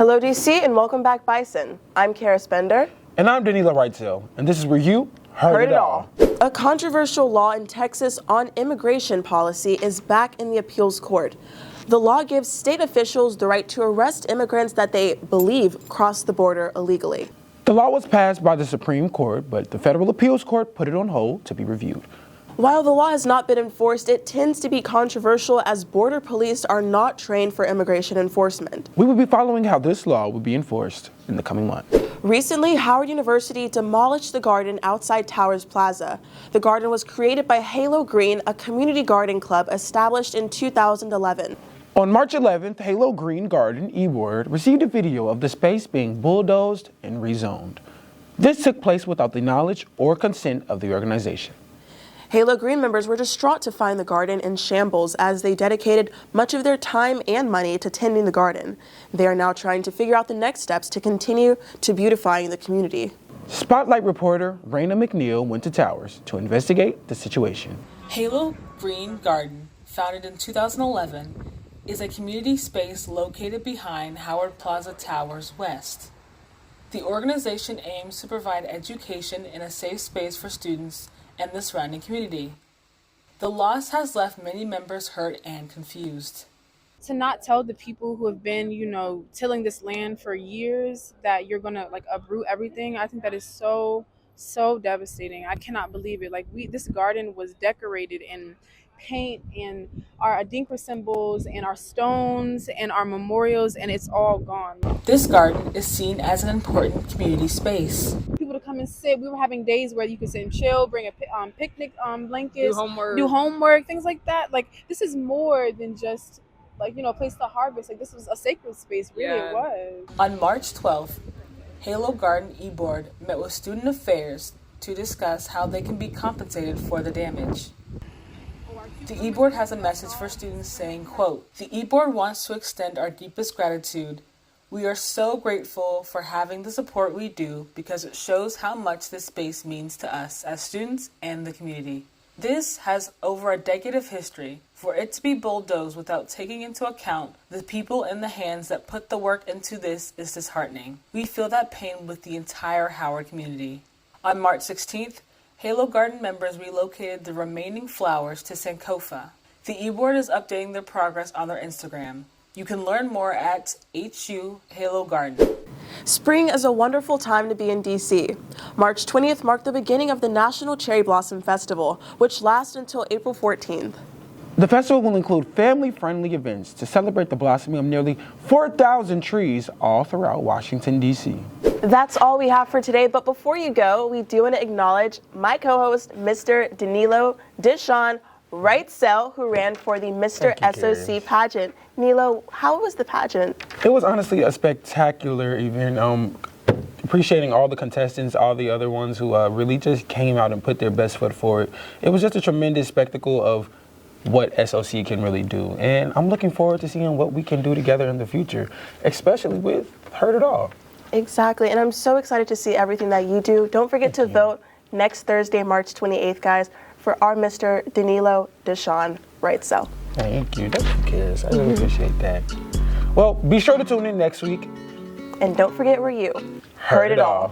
Hello, DC, and welcome back, Bison. I'm Khariss Bender. And I'm Danillo Wrightsell, and this is where you heard it all. A controversial law in Texas on immigration policy is back in the appeals court. The law gives state officials the right to arrest immigrants that they believe crossed the border illegally. The law was passed by the Supreme Court, but the federal appeals court put it on hold to be reviewed. While the law has not been enforced, it tends to be controversial as border police are not trained for immigration enforcement. We will be following how this law will be enforced in the coming month. Recently, Howard University demolished the garden outside Towers Plaza. The garden was created by Halo Green, a community garden club established in 2011. On March 11th, Halo Green Garden E-Word received a video of the space being bulldozed and rezoned. This took place without the knowledge or consent of the organization. Halo Green members were distraught to find the garden in shambles as they dedicated much of their time and money to tending the garden. They are now trying to figure out the next steps to continue to beautifying the community. Spotlight reporter Raina McNeil went to Towers to investigate the situation. Halo Green Garden, founded in 2011, is a community space located behind Howard Plaza Towers West. The organization aims to provide education in a safe space for students and the surrounding community. The loss has left many members hurt and confused. To not tell the people who have been, tilling this land for years that you're gonna uproot everything, I think that is so devastating. I cannot believe it. This garden was decorated in paint and our Adinkra symbols and our stones and our memorials, and it's all gone. This garden is seen as an important community space. People to come and sit. We were having days where you could sit and chill, bring a picnic blankets, do homework, things like that. This is more than just a place to harvest. This was a sacred space. Really, it was. On March 12th, Halo Garden E-Board met with Student Affairs to discuss how they can be compensated for the damage. The E-Board has a message for students saying, quote, "The E-Board wants to extend our deepest gratitude. We are so grateful for having the support we do because it shows how much this space means to us as students and the community. This has over a decade of history. For it to be bulldozed without taking into account the people in the hands that put the work into this is disheartening. We feel that pain with the entire Howard community." On March 16th, Halo Garden members relocated the remaining flowers to Sankofa. The E-Board is updating their progress on their Instagram. You can learn more at HU Halo Garden. Spring is a wonderful time to be in DC. March 20th marked the beginning of the National Cherry Blossom Festival, which lasts until April 14th. The festival will include family-friendly events to celebrate the blossoming of nearly 4,000 trees all throughout Washington, D.C. That's all we have for today, but before you go, we do want to acknowledge my co-host, Mr. Danillo Wrightsell, who ran for the Mr. SOC pageant. Nilo, how was the pageant? It was honestly a spectacular event. Appreciating all the contestants, all the other ones who really just came out and put their best foot forward. It was just a tremendous spectacle of what SOC can really do. And I'm looking forward to seeing what we can do together in the future, especially with Heard It All. Exactly, and I'm so excited to see everything that you do. Don't forget to vote next Thursday, March 28th, guys, for our Mr. Danillo Wrightsell. Thank you. Thank you, Khariss. I really appreciate that. Well, be sure to tune in next week. And don't forget where you Heard it all.